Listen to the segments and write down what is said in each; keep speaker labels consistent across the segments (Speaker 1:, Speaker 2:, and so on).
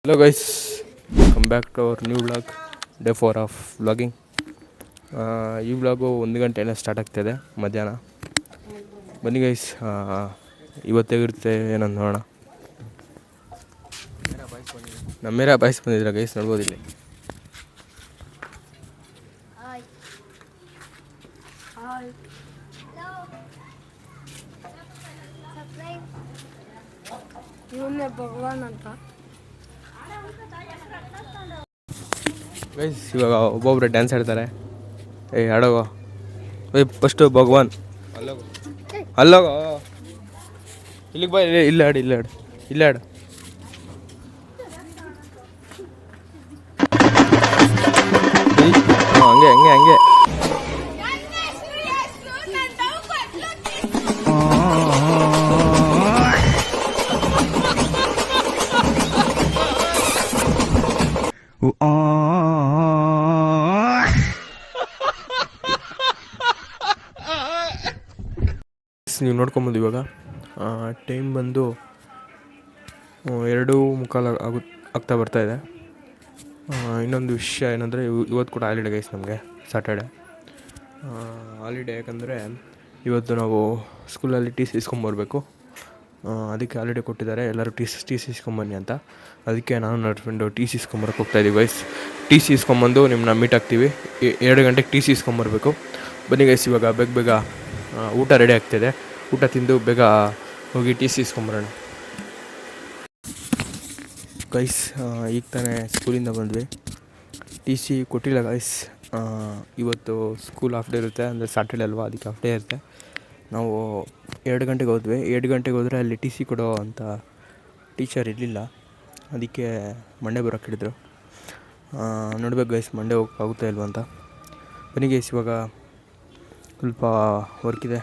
Speaker 1: Hello guys, welcome back to our new vlog, day 4 of vlogging. ಈ vlog 1 ಗಂಟೆನೇ start ಆಗ್ತಾಯಿದೆ ಮಧ್ಯಾಹ್ನ. ಬನ್ನಿ guys, ಇವತ್ತೇಗಿರುತ್ತೆ ಏನಂತ ನೋಡೋಣ. ನಮ್ಮೇರ ಬಾಯ್ಸ್ ಬಂದಿದ್ರ ಗೈಸ್, ನೋಡ್ಬೋದು ಇಲ್ಲಿ.
Speaker 2: ಭಗವಾನ್ ಅಂತ
Speaker 1: ಗೈಸ್ ಇವಾಗ ಒಬ್ಬೊಬ್ರು ಡ್ಯಾನ್ಸ್ ಆಡ್ತಾರೆ. ಆಡೋಗೋ ಫಸ್ಟು ಭಗವಾನ್ ಅಲ್ಲೋಗೋ, ಇಲ್ಲಿಗೆ ಬಾ, ಇಲ್ಲ ಆಡು, ಇಲ್ಲ ಆಡು. ಹಂಗೆ ಹಂಗೆ ಹಂಗೆ ನೀವು ನೋಡ್ಕೊಬೋದು. ಇವಾಗ ಟೈಮ್ ಬಂದು 2:15 ಆಗ್ತಾ ಬರ್ತಾಯಿದೆ. ಇನ್ನೊಂದು ವಿಷಯ ಏನಂದರೆ, ಇವತ್ತು ಕೂಡ ಹಾಲಿಡೇ ಗೈಸ್, ನಮಗೆ ಸ್ಯಾಟರ್ಡೆ ಹಾಲಿಡೇ. ಯಾಕಂದರೆ ಇವತ್ತು ನಾವು ಸ್ಕೂಲಲ್ಲಿ ಟಿ ಸಿ ಇಸ್ಕೊಂಬರ್ಬೇಕು. ಅದಕ್ಕೆ ಹಾಲಿಡೇ ಕೊಟ್ಟಿದ್ದಾರೆ, ಎಲ್ಲರೂ ಟಿ ಸಿ ಇಸ್ಕೊಂಬನ್ನಿ ಅಂತ. ಅದಕ್ಕೆ ನಾನು ನನ್ನ ಫ್ರೆಂಡು ಟಿ ಸಿ ಇಸ್ಕೊಂಬರಕ್ಕೆ ಹೋಗ್ತಾಯಿದ್ದೀವಿ ಗೈಸ್. ಟಿ ಸಿ ಇಸ್ಕೊಂಬಂದು ನಿಮ್ಮನ್ನ ಮೀಟ್ ಆಗ್ತೀವಿ. 2 ಗಂಟೆಗೆ ಟಿ ಸಿ ಇಸ್ಕೊಂಬರ್ಬೇಕು. ಬನ್ನಿ ಗೈಸ್, ಇವಾಗ ಬೇಗ ಊಟ ರೆಡಿ ಆಗ್ತಿದೆ. ಊಟ ತಿಂದು ಬೇಗ ಹೋಗಿ ಟಿ ಸಿ ಇಸ್ಕೊಂಬರೋಣ ಗೈಸ್. ಈಗ ತಾನೇ ಸ್ಕೂಲಿಂದ ಬಂದ್ವಿ. ಟಿ ಸಿ ಕೊಟ್ಟಿಲ್ಲ ಗೈಸ್. ಇವತ್ತು ಸ್ಕೂಲ್ ಹಾಫ್ ಡೇ ಇರುತ್ತೆ, ಅಂದರೆ ಸ್ಯಾಟರ್ಡೇ ಅಲ್ವಾ, ಅದಕ್ಕೆ ಹಾಫ್ ಡೇ ಇರುತ್ತೆ. ನಾವು 2 ಗಂಟೆಗೆ ಹೋದ್ವಿ. 2 ಗಂಟೆಗೆ ಹೋದರೆ ಅಲ್ಲಿ ಟಿ ಸಿ ಕೊಡೋ ಅಂಥ ಟೀಚರ್ ಇರಲಿಲ್ಲ. ಅದಕ್ಕೆ ಮಂಡೇ ಬರೋಕ್ಕೆ ಹಿಡಿದ್ರು. ನೋಡ್ಬೇಕು ಗೈಸ್, ಮಂಡೇ ಹೋಗೋಕ್ಕಾಗುತ್ತಾ ಇಲ್ವ ಅಂತ. ಬನ್ನಿ ಗೈಸ್, ಇವಾಗ ಸ್ವಲ್ಪ ವರ್ಕ್ ಇದೆ.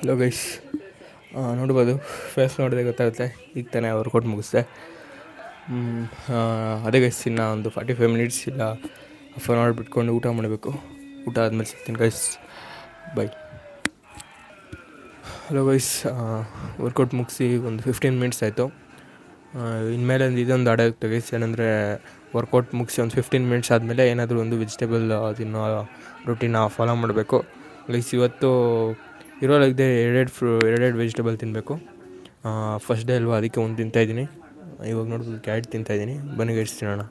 Speaker 1: ಹಲೋ ಗೈಸ್, ನೋಡ್ಬೋದು, ಫೇಸ್ ನೋಡಿದ್ರೆ ಗೊತ್ತಾಗುತ್ತೆ. ಈಗ ತಾನೇ ವರ್ಕೌಟ್ ಮುಗಿಸ್ದೆ. ಅದೇ ಗೈಸ್, ಇನ್ನು ಒಂದು 45 ಮಿನಿಟ್ಸ್ ಇಲ್ಲ ಹಾಫ್ ಆನ್ ಅವರ್ ಬಿಟ್ಕೊಂಡು ಊಟ ಮಾಡಬೇಕು. ಊಟ ಆದಮೇಲೆ ಸಿಗ್ತೀನಿ guys, bye. Hello guys, workout ಮುಗಿಸಿ ಒಂದು 15 ಮಿನಿಟ್ಸ್ ಆಯಿತು. ಇನ್ಮೇಲೆ ಇದೊಂದು ಆಡೋಗುತ್ತೆ ಗೈಸ್. ಏನಂದರೆ, ವರ್ಕೌಟ್ ಮುಗಿಸಿ ಒಂದು 15 ಮಿನಿಟ್ಸ್ ಆದಮೇಲೆ ಏನಾದರೂ ಒಂದು ವೆಜಿಟೇಬಲ್ ತಿನ್ನೋ ರೂಟೀನ ಫಾಲೋ ಮಾಡಬೇಕು ಗೈಸ್. ಇವತ್ತು ಇರೋಲಾಗಿದೆ, 2 ವೆಜಿಟೇಬಲ್ ತಿನ್ನಬೇಕು. ಫಸ್ಟ್ ಡೇ ಅಲ್ವಾ, ಅದಕ್ಕೆ ಒಂದು ತಿಂತಾಯಿದ್ದೀನಿ. ಇವಾಗ ನೋಡ್ಬೋದು ಕ್ಯಾರೆಟ್ ತಿಂತಾಯಿದ್ದೀನಿ. ಬನ್ನಿ ಗೈಸ್, ತಿನ್ನೋಣ.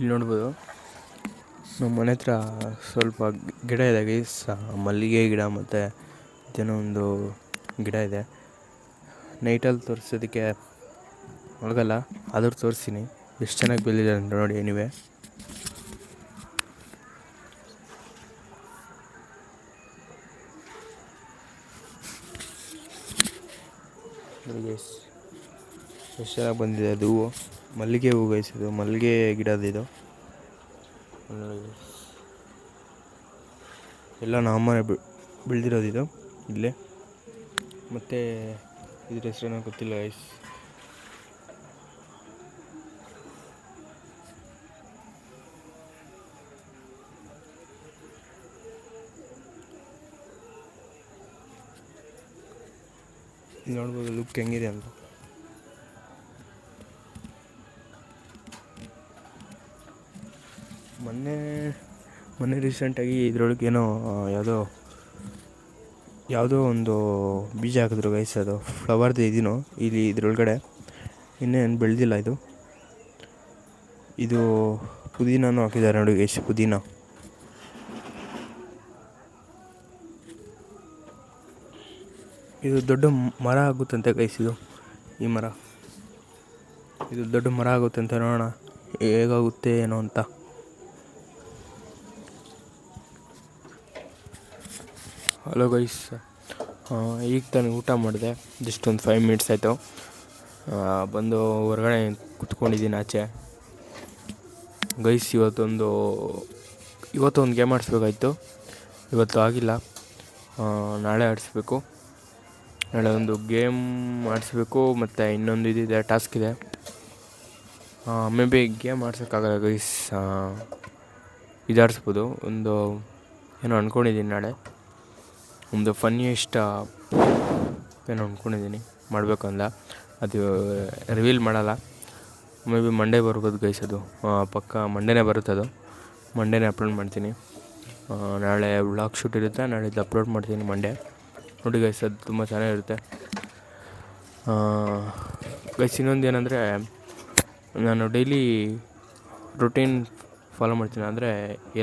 Speaker 1: ಇಲ್ಲಿ ನೋಡ್ಬೋದು, ನಮ್ಮ ಮನೆ ಹತ್ರ ಸ್ವಲ್ಪ ಗಿಡ ಇದೆ ಗೈಸ್. ಮಲ್ಲಿಗೆ ಗಿಡ ಮತ್ತು ಏನೋ ಒಂದು ಗಿಡ ಇದೆ. ನೈಟಲ್ಲಿ ತೋರಿಸೋದಕ್ಕೆ ಆಗಲ್ಲ, ಆದರೂ ತೋರಿಸ್ತೀನಿ ಎಷ್ಟು ಚೆನ್ನಾಗಿ ಬೆಳೆದಿದೆ ಅಂತ ನೋಡಿ ನೀವೇ. ನೋಡಿ ಗೈಸ್ ಎಷ್ಟು ಚೆನ್ನಾಗಿ ಬಂದಿದೆ ಅದು ಹೂವು. ಮಲ್ಲಿಗೆ ಹೂವು ಗೈಸ್, ಇದು ಮಲ್ಲಿಗೆ ಗಿಡದಿದು. ನೋಡಿ guys. ಎಲ್ಲ ನಮ್ಮನೆ ಬೆಳೆದಿರೋದಿದು ಇಲ್ಲೇ. ಮತ್ತು ಇದ್ರ ಹೆಸ್ರೇನೋ ಗೊತ್ತಿಲ್ಲ ಗೈಸ್. ನೋಡ್ಬೋದು ಲುಕ್ ಹೆಂಗಿದೆ ಅಂತ. ಮೊನ್ನೆ ರೀಸೆಂಟಾಗಿ ಇದ್ರೊಳಗೆ ಏನೋ ಯಾವುದೋ ಒಂದು ಬೀಜ ಹಾಕಿದ್ರು ಗೈಸ್. ಅದು ಫ್ಲವರ್ದು ಇದೀನೋ ಇಲ್ಲಿ ಇದ್ರೊಳಗಡೆ ಇನ್ನೇನು ಬೆಳೆದಿಲ್ಲ ಇದು ಪುದೀನೂ ಹಾಕಿದ್ದಾರೆ ನೋಡಿ ಗೈಸ್. ಪುದೀನ ಇದು ದೊಡ್ಡ ಮರ ಆಗುತ್ತಂತೆ ಗೈಸ್. ಈ ಮರ ಇದು ದೊಡ್ಡ ಮರ ಆಗುತ್ತಂತೆ. ನೋಡೋಣ ಹೇಗಾಗುತ್ತೆ ಏನೋ ಅಂತ. ಹಲೋ ಗೈಸ್, ಈಗ ತಾನೇ ಊಟ ಮಾಡಿದೆ. ಜಸ್ಟ್ ಒಂದು 5 ಮಿನಿಟ್ಸ್ ಆಯಿತು. ಬಂದು ಹೊರಗಡೆ ಕುತ್ಕೊಂಡಿದ್ದೀನಿ ಆಚೆ. ಗೈಸ್ ಇವತ್ತೊಂದು ಗೇಮ್ ಆಡಿಸ್ಬೇಕಾಯ್ತು. ಇವತ್ತು ಆಗಿಲ್ಲ, ನಾಳೆ ಆಡಿಸ್ಬೇಕು. ನಾಳೆ ಒಂದು ಗೇಮ್ ಆಡಿಸ್ಬೇಕು. ಮತ್ತು ಇನ್ನೊಂದು ಇದಿದೆ, ಟಾಸ್ಕ್ ಇದೆ. ಮೇ ಬಿ ಗೇಮ್ ಆಡ್ಸೋಕ್ಕಾಗಲ್ಲ ಗೈಸ್, ಇದಾಡಿಸ್ಬೋದು. ಒಂದು ಏನೋ ಅಂದ್ಕೊಂಡಿದ್ದೀನಿ ನಾಳೆ ಒಂದು ಫನ್ನಿಯೆಸ್ಟ್ ಏನೋ ಅಂದ್ಕೊಂಡಿದ್ದೀನಿ ಮಾಡಬೇಕು ಅಂದ. ಅದು ರಿವೀಲ್ ಮಾಡಲ್ಲ. ಮೇ ಬಿ ಮಂಡೇ ಬರ್ಬೋದು ಗೈಸ್. ಅದು ಪಕ್ಕ ಮಂಡೇನೇ ಬರುತ್ತೆ. ಅದು ಮಂಡೇನೇ ಅಪ್ಲೋಡ್ ಮಾಡ್ತೀನಿ. ನಾಳೆ ವ್ಲಾಗ್ ಶೂಟ್ ಇರುತ್ತೆ, ನಾಳಿದ್ದು ಅಪ್ಲೋಡ್ ಮಾಡ್ತೀನಿ ಮಂಡೇ. ನೋಡಿ ಗೈಸ್, ಅದು ತುಂಬ ಚೆನ್ನಾಗಿರುತ್ತೆ ಗೈಸ್. ಇನ್ನೊಂದು ಏನಂದರೆ, ನಾನು ಡೈಲಿ ರೊಟೀನ್ ಫಾಲೋ ಮಾಡ್ತೀನಿ. ಅಂದರೆ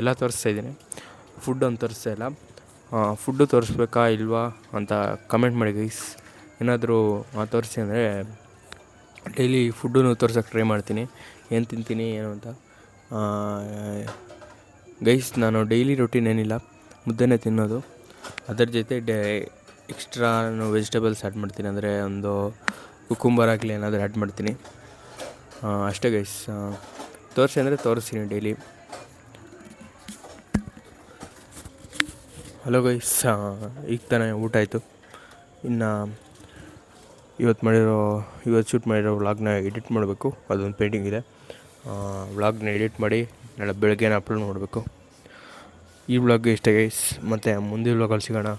Speaker 1: ಎಲ್ಲ ತೋರಿಸ್ತಾಯಿದ್ದೀನಿ, ಫುಡ್ ಅಂತ ತೋರಿಸ್ತಾ ಇಲ್ಲ. ಫುಡ್ಡು ತೋರಿಸ್ಬೇಕಾ ಇಲ್ವಾ ಅಂತ ಕಮೆಂಟ್ ಮಾಡಿ ಗೈಸ್. ಏನಾದರೂ ತೋರಿಸಿ ಅಂದರೆ ಡೈಲಿ ಫುಡ್ಡೂ ತೋರ್ಸೋಕ್ಕೆ ಟ್ರೈ ಮಾಡ್ತೀನಿ, ಏನು ತಿಂತೀನಿ ಏನು ಅಂತ. ಗೈಸ್ ನಾನು ಡೈಲಿ ರೊಟೀನ್ ಏನಿಲ್ಲ, ಮುದ್ದೆನೇ ತಿನ್ನೋದು. ಅದರ ಜೊತೆ ಎಕ್ಸ್ಟ್ರಾ ನಾನು ವೆಜಿಟೇಬಲ್ಸ್ ಆ್ಯಡ್ ಮಾಡ್ತೀನಿ. ಅಂದರೆ ಒಂದು ಕುಕುಂಬರ್ ಆಗಲಿ ಏನಾದರೂ ಆ್ಯಡ್ ಮಾಡ್ತೀನಿ ಅಷ್ಟೇ ಗೈಸ್. ತೋರಿಸಿ ಅಂದರೆ ತೋರಿಸ್ತೀನಿ ಡೈಲಿ. ಹಲೋ ಗೈಸ್, ಈಗ ತಾನೇ ಊಟ ಆಯಿತು. ಇನ್ನು ಇವತ್ತು ಶೂಟ್ ಮಾಡಿರೋ ವ್ಲಾಗ್ನ ಎಡಿಟ್ ಮಾಡಬೇಕು. ಅದೊಂದು ಪೇಂಟಿಂಗ್ ಇದೆ. ವ್ಲಾಗ್ನ ಎಡಿಟ್ ಮಾಡಿ ನಾಳೆ ಬೆಳಗ್ಗೆನೇ ಅಪ್ಲೋಡ್ ಮಾಡಬೇಕು. ಈ ವ್ಲಾಗ್ ಇಷ್ಟ ಗೈಸ್. ಮತ್ತು ಮುಂದಿನ ವ್ಲಾಗಲ್ಲಿ ಸಿಗೋಣ.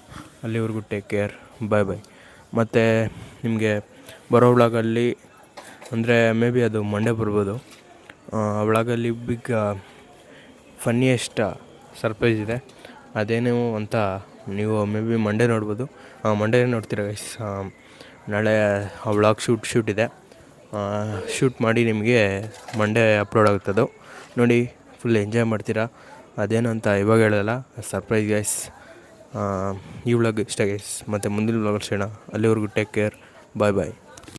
Speaker 1: ಅಲ್ಲಿವರೆಗೂ ಟೇಕ್ ಕೇರ್, ಬಾಯ್. ಮತ್ತು ನಿಮಗೆ ಬರೋ ವ್ಲಾಗಲ್ಲಿ ಅಂದರೆ ಮೇ ಬಿ ಅದು ಮಂಡೇ ಬರ್ಬೋದು. ವ್ಲಾಗಲ್ಲಿ ಬಿಗ್ ಫನ್ನಿಯೆಸ್ಟ್ ಸರ್ಪ್ರೈಸ್ ಇದೆ. ಅದೇನು ಅಂತ ನೀವು ಮೇ ಬಿ ಮಂಡೇ ನೋಡ್ಬೋದು. ಮಂಡೇನೇ ನೋಡ್ತೀರ ಗೈಸ್. ನಾಳೆ ಆ ವ್ಲಾಗ್ ಶೂಟ್ ಇದೆ. ಶೂಟ್ ಮಾಡಿ ನಿಮಗೆ ಮಂಡೇ ಅಪ್ಲೋಡ್ ಆಗುತ್ತದು. ನೋಡಿ ಫುಲ್ ಎಂಜಾಯ್ ಮಾಡ್ತೀರಾ. ಅದೇನು ಅಂತ ಇವಾಗ ಹೇಳೋಲ್ಲ, ಸರ್ಪ್ರೈಸ್ ಗೈಸ್. ಈ ವ್ಲಾಗ್ ಇಷ್ಟ ಗೈಸ್. ಮತ್ತು ಮುಂದಿನ ವ್ಲಾಗಲ್ಲಿ ಸಿಗೋಣ. ಅಲ್ಲಿವರೆಗೂ ಟೇಕ್ ಕೇರ್, ಬಾಯ್.